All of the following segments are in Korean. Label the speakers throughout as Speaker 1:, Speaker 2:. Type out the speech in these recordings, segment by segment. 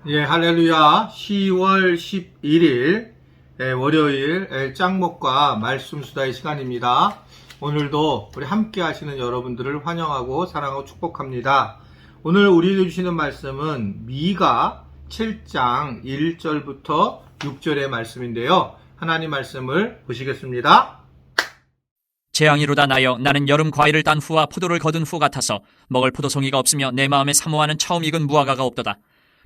Speaker 1: 예, 할렐루야. 10월 11일 월요일 짱목과 말씀 수다의 시간입니다. 오늘도 우리 함께 하시는 여러분들을 환영하고 사랑하고 축복합니다. 오늘 우리에게 주시는 말씀은 미가 7장 1절부터 6절의 말씀인데요. 하나님 말씀을 보시겠습니다.
Speaker 2: 재앙이로다 나여 나는 여름 과일을 딴 후와 포도를 거둔 후 같아서 먹을 포도송이가 없으며 내 마음에 사모하는 처음 익은 무화과가 없도다.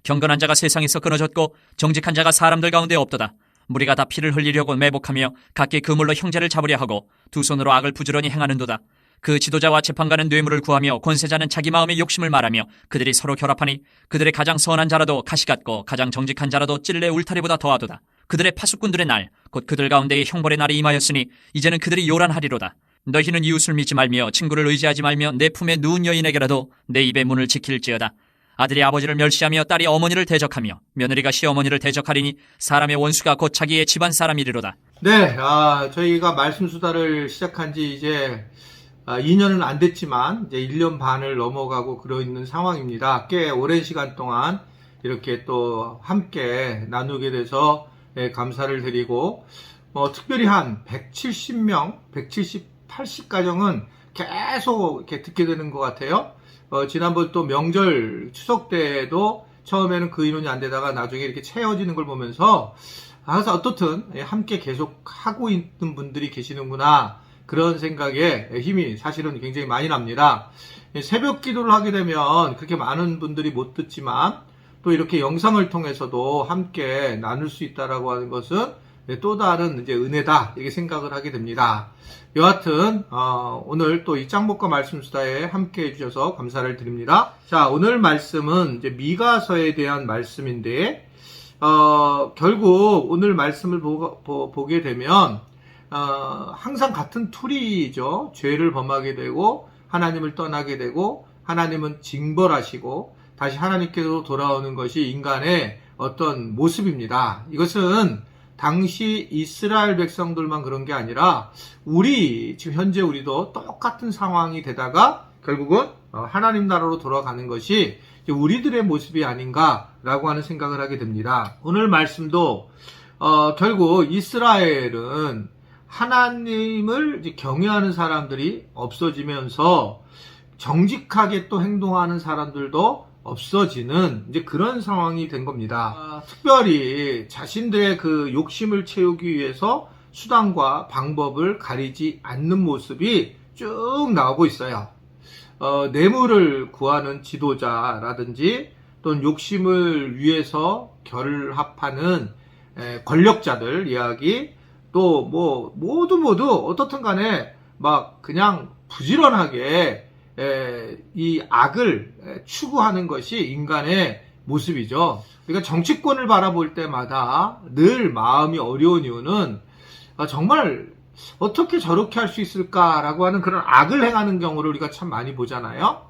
Speaker 2: 경건한 자가 세상에서 끊어졌고 정직한 자가 사람들 가운데 없도다. 무리가 다 피를 흘리려고 매복하며 각기 그물로 형제를 잡으려 하고 두 손으로 악을 부지런히 행하는도다. 그 지도자와 재판관은 뇌물을 구하며 권세자는 자기 마음의 욕심을 말하며 그들이 서로 결합하니 그들의 가장 선한 자라도 가시 같고 가장 정직한 자라도 찔레 울타리보다 더하도다. 그들의 파수꾼들의 날 곧 그들 가운데의 형벌의 날이 임하였으니 이제는 그들이 요란하리로다. 너희는 이웃을 믿지 말며 친구를 의지하지 말며 내 품에 누운 여인에게라도 내 입의 문을 지킬지어다. 아들이 아버지를 멸시하며 딸이 어머니를 대적하며 며느리가 시어머니를 대적하리니 사람의 원수가 곧 자기의 집안 사람이리로다.
Speaker 1: 네, 저희가 말씀 수다를 시작한 지 이제 2년은 안 됐지만 이제 1년 반을 넘어가고 그러 있는 상황입니다. 꽤 오랜 시간 동안 이렇게 또 함께 나누게 돼서 감사를 드리고 특별히 한 170명, 180가정은 계속 이렇게 듣게 되는 것 같아요. 지난번 또 명절 추석 때에도 처음에는 그 인원이 안 되다가 나중에 이렇게 채워지는 걸 보면서 항상 어떻든 함께 계속 하고 있는 분들이 계시는구나, 그런 생각에 힘이 사실은 굉장히 많이 납니다. 새벽 기도를 하게 되면 그렇게 많은 분들이 못 듣지만 또 이렇게 영상을 통해서도 함께 나눌 수 있다라고 하는 것은 또 다른 이제 은혜다, 이렇게 생각을 하게 됩니다. 여하튼 오늘 또 이 짱목과 말씀 수다에 함께 해주셔서 감사를 드립니다. 자, 오늘 말씀은 이제 미가서에 대한 말씀인데 결국 오늘 말씀을 보게 되면 항상 같은 틀이죠. 죄를 범하게 되고 하나님을 떠나게 되고 하나님은 징벌하시고 다시 하나님께로 돌아오는 것이 인간의 어떤 모습입니다. 이것은 당시 이스라엘 백성들만 그런 게 아니라 지금 현재 우리도 똑같은 상황이 되다가 결국은 하나님 나라로 돌아가는 것이 우리들의 모습이 아닌가라고 하는 생각을 하게 됩니다. 오늘 말씀도 결국 이스라엘은 하나님을 경외하는 사람들이 없어지면서 정직하게 또 행동하는 사람들도 없어지는 이제 그런 상황이 된 겁니다. 특별히 자신들의 그 욕심을 채우기 위해서 수단과 방법을 가리지 않는 모습이 쭉 나오고 있어요. 뇌물을 구하는 지도자라든지 또는 욕심을 위해서 결합하는 권력자들 이야기, 또 모두 어떻든 간에 막 그냥 부지런하게 이 악을 추구하는 것이 인간의 모습이죠. 그러니까 정치권을 바라볼 때마다 늘 마음이 어려운 이유는 정말 어떻게 저렇게 할 수 있을까라고 하는 그런 악을 행하는 경우를 우리가 참 많이 보잖아요.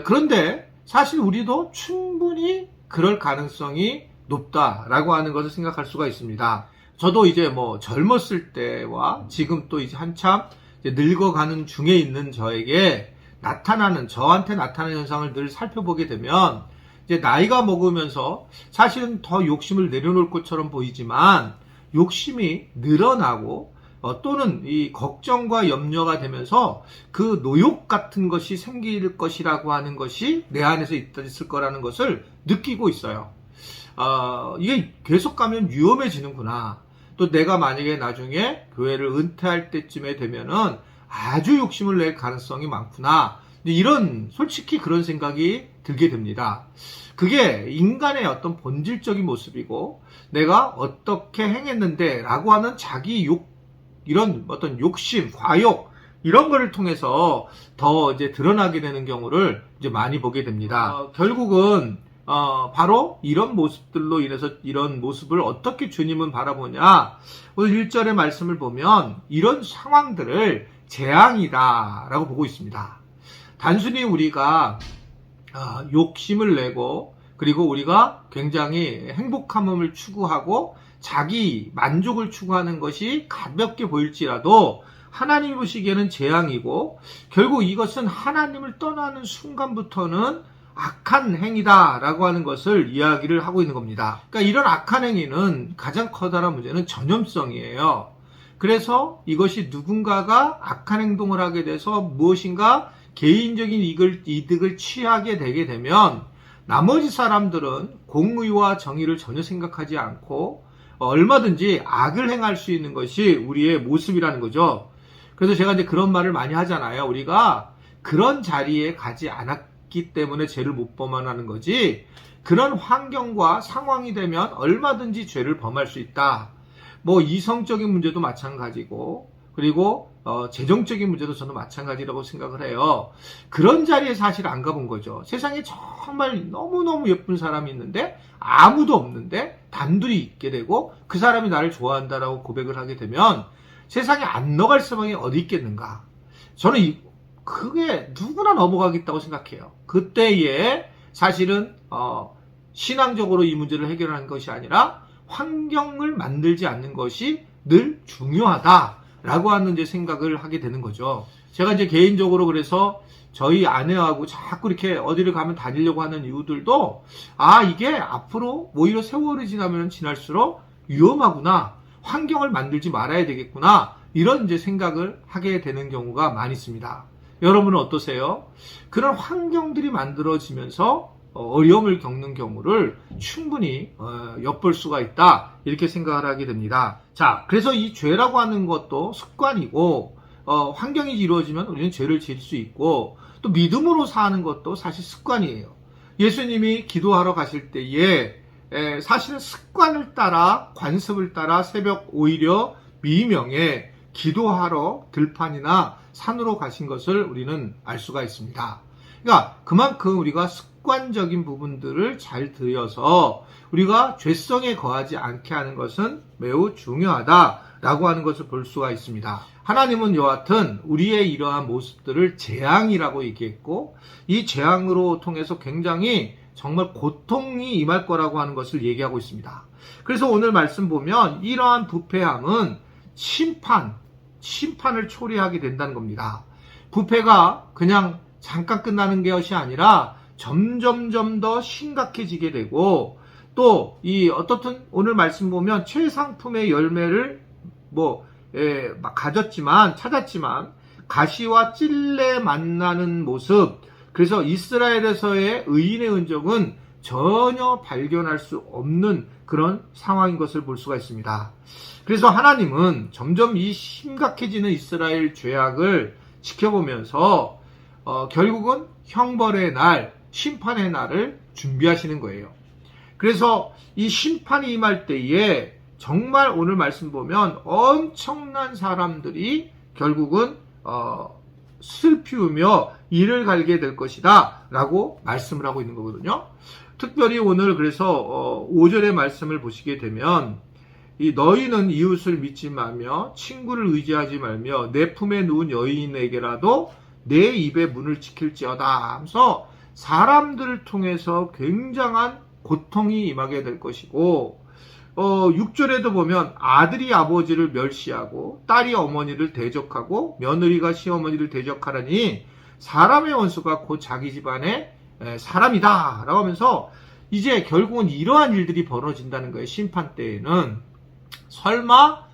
Speaker 1: 그런데 사실 우리도 충분히 그럴 가능성이 높다라고 하는 것을 생각할 수가 있습니다. 저도 이제 젊었을 때와 지금 또 이제 한참 늙어가는 중에 있는 저한테 나타나는 현상을 늘 살펴보게 되면 이제 나이가 먹으면서 사실은 더 욕심을 내려놓을 것처럼 보이지만 욕심이 늘어나고 또는 이 걱정과 염려가 되면서 그 노욕 같은 것이 생길 것이라고 하는 것이 내 안에서 있을 거라는 것을 느끼고 있어요. 이게 계속 가면 위험해지는구나. 또 내가 만약에 나중에 교회를 은퇴할 때쯤에 되면은 아주 욕심을 낼 가능성이 많구나. 솔직히 그런 생각이 들게 됩니다. 그게 인간의 어떤 본질적인 모습이고 내가 어떻게 행했는데 라고 하는 자기 이런 어떤 욕심, 과욕, 이런 거를 통해서 더 이제 드러나게 되는 경우를 이제 많이 보게 됩니다. 결국은 바로 이런 모습들로 인해서 이런 모습을 어떻게 주님은 바라보냐. 오늘 1절의 말씀을 보면 이런 상황들을 재앙이다 라고 보고 있습니다. 단순히 우리가 욕심을 내고 그리고 우리가 굉장히 행복함을 추구하고 자기 만족을 추구하는 것이 가볍게 보일지라도 하나님이 보시기에는 재앙이고 결국 이것은 하나님을 떠나는 순간부터는 악한 행위다라고 하는 것을 이야기를 하고 있는 겁니다. 그러니까 이런 악한 행위는 가장 커다란 문제는 전염성이에요. 그래서 이것이 누군가가 악한 행동을 하게 돼서 무엇인가 개인적인 이득을 취하게 되게 되면 나머지 사람들은 공의와 정의를 전혀 생각하지 않고 얼마든지 악을 행할 수 있는 것이 우리의 모습이라는 거죠. 그래서 제가 이제 그런 말을 많이 하잖아요. 우리가 그런 자리에 가지 않았기 때문에 죄를 못 범하는 거지, 그런 환경과 상황이 되면 얼마든지 죄를 범할 수 있다. 뭐 이성적인 문제도 마찬가지고, 그리고 재정적인 문제도 저는 마찬가지라고 생각을 해요. 그런 자리에 사실 안 가본 거죠. 세상에 정말 너무너무 예쁜 사람이 있는데 아무도 없는데 단둘이 있게 되고 그 사람이 나를 좋아한다라고 고백을 하게 되면 세상에 안 넘어갈 사람이 어디 있겠는가. 저는 그게 누구나 넘어가겠다고 생각해요. 그때에 사실은 신앙적으로 이 문제를 해결하는 것이 아니라 환경을 만들지 않는 것이 늘 중요하다라고 하는 이제 생각을 하게 되는 거죠. 제가 이제 개인적으로 그래서 저희 아내하고 자꾸 이렇게 어디를 가면 다니려고 하는 이유들도, 이게 앞으로 오히려 세월이 지나면 지날수록 위험하구나, 환경을 만들지 말아야 되겠구나, 이런 이제 생각을 하게 되는 경우가 많이 있습니다. 여러분은 어떠세요? 그런 환경들이 만들어지면서 어려움을 겪는 경우를 충분히 엿볼 수가 있다, 이렇게 생각을 하게 됩니다. 자, 그래서 이 죄라고 하는 것도 습관이고, 환경이 이루어지면 우리는 죄를 지을 수 있고, 또 믿음으로 사는 것도 사실 습관이에요. 예수님이 기도하러 가실 때에 사실은 습관을 따라, 관습을 따라 새벽 오히려 미명에 기도하러 들판이나 산으로 가신 것을 우리는 알 수가 있습니다. 그러니까 그만큼 우리가 습관적인 부분들을 잘 들여서 우리가 죄성에 거하지 않게 하는 것은 매우 중요하다라고 하는 것을 볼 수가 있습니다. 하나님은 여하튼 우리의 이러한 모습들을 재앙이라고 얘기했고, 이 재앙으로 통해서 굉장히 정말 고통이 임할 거라고 하는 것을 얘기하고 있습니다. 그래서 오늘 말씀 보면 이러한 부패함은 심판을 초래하게 된다는 겁니다. 부패가 그냥 잠깐 끝나는 것이 아니라 점점점 더 심각해지게 되고, 또 어떻든 오늘 말씀 보면 최상품의 열매를 찾았지만 가시와 찔레 만나는 모습, 그래서 이스라엘에서의 의인의 흔적은 전혀 발견할 수 없는 그런 상황인 것을 볼 수가 있습니다. 그래서 하나님은 점점 이 심각해지는 이스라엘 죄악을 지켜보면서 결국은 형벌의 날, 심판의 날을 준비하시는 거예요. 그래서 이 심판이 임할 때에 정말 오늘 말씀 보면 엄청난 사람들이 결국은 슬피우며 이를 갈게 될 것이다 라고 말씀을 하고 있는 거거든요. 특별히 오늘 그래서 5절의 말씀을 보시게 되면, 너희는 이웃을 믿지 말며 친구를 의지하지 말며 내 품에 누운 여인에게라도 내 입의 문을 지킬지어다 하면서 사람들을 통해서 굉장한 고통이 임하게 될 것이고, 6절에도 보면 아들이 아버지를 멸시하고 딸이 어머니를 대적하고 며느리가 시어머니를 대적하라니 사람의 원수가 곧 자기 집안의 사람이다 라고 하면서 이제 결국은 이러한 일들이 벌어진다는 거예요. 심판 때에는 설마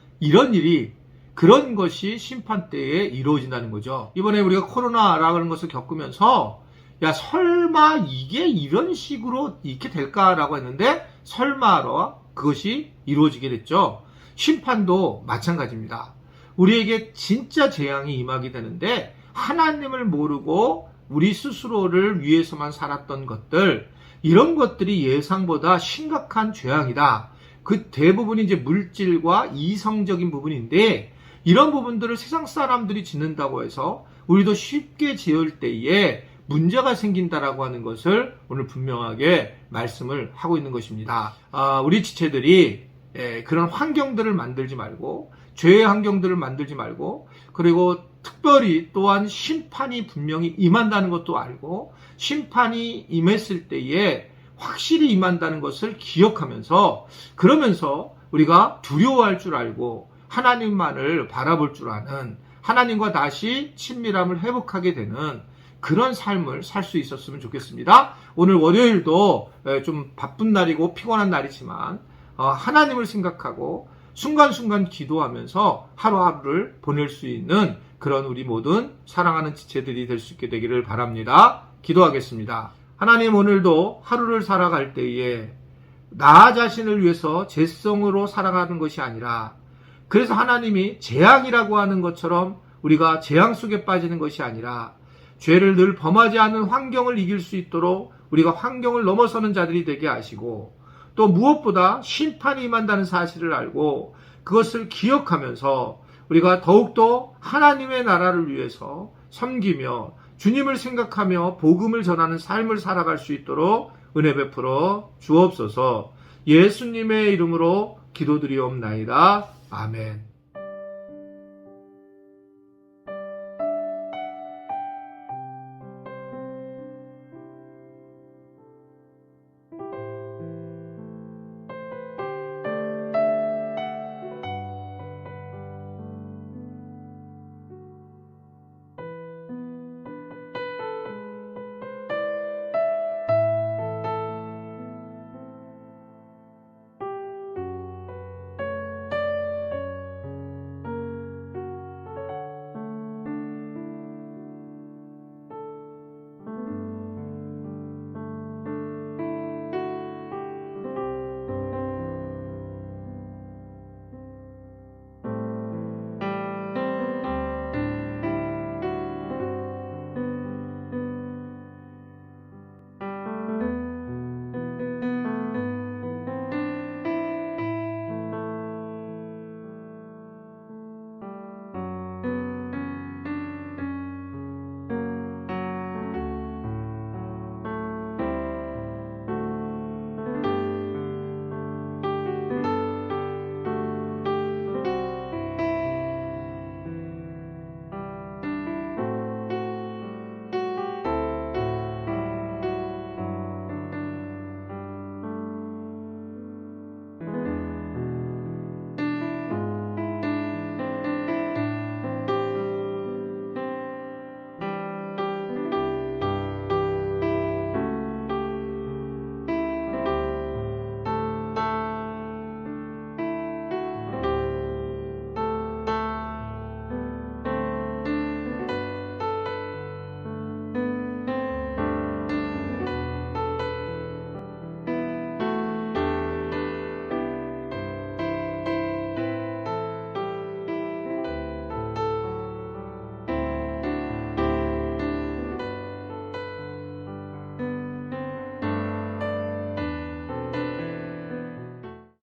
Speaker 1: 그런 것이 심판 때에 이루어진다는 거죠. 이번에 우리가 코로나라고 하는 것을 겪으면서 설마 이게 이런 식으로 이렇게 될까라고 했는데 설마로 그것이 이루어지게 됐죠. 심판도 마찬가지입니다. 우리에게 진짜 재앙이 임하게 되는데 하나님을 모르고 우리 스스로를 위해서만 살았던 것들, 이런 것들이 예상보다 심각한 재앙이다. 그 대부분이 이제 물질과 이성적인 부분인데, 이런 부분들을 세상 사람들이 짓는다고 해서 우리도 쉽게 지을 때에 문제가 생긴다라고 하는 것을 오늘 분명하게 말씀을 하고 있는 것입니다. 우리 지체들이 그런 환경들을 만들지 말고, 죄의 환경들을 만들지 말고, 그리고 특별히 또한 심판이 분명히 임한다는 것도 알고, 심판이 임했을 때에 확실히 임한다는 것을 기억하면서, 그러면서 우리가 두려워할 줄 알고 하나님만을 바라볼 줄 아는, 하나님과 다시 친밀함을 회복하게 되는 그런 삶을 살 수 있었으면 좋겠습니다. 오늘 월요일도 좀 바쁜 날이고 피곤한 날이지만 하나님을 생각하고 순간순간 기도하면서 하루하루를 보낼 수 있는 그런 우리 모든 사랑하는 지체들이 될 수 있게 되기를 바랍니다. 기도하겠습니다. 하나님, 오늘도 하루를 살아갈 때에 나 자신을 위해서 죄성으로 살아가는 것이 아니라, 그래서 하나님이 재앙이라고 하는 것처럼 우리가 재앙 속에 빠지는 것이 아니라 죄를 늘 범하지 않는 환경을 이길 수 있도록 우리가 환경을 넘어서는 자들이 되게 하시고, 또 무엇보다 심판이 임한다는 사실을 알고 그것을 기억하면서 우리가 더욱더 하나님의 나라를 위해서 섬기며 주님을 생각하며 복음을 전하는 삶을 살아갈 수 있도록 은혜 베풀어 주옵소서. 예수님의 이름으로 기도드리옵나이다. 아멘.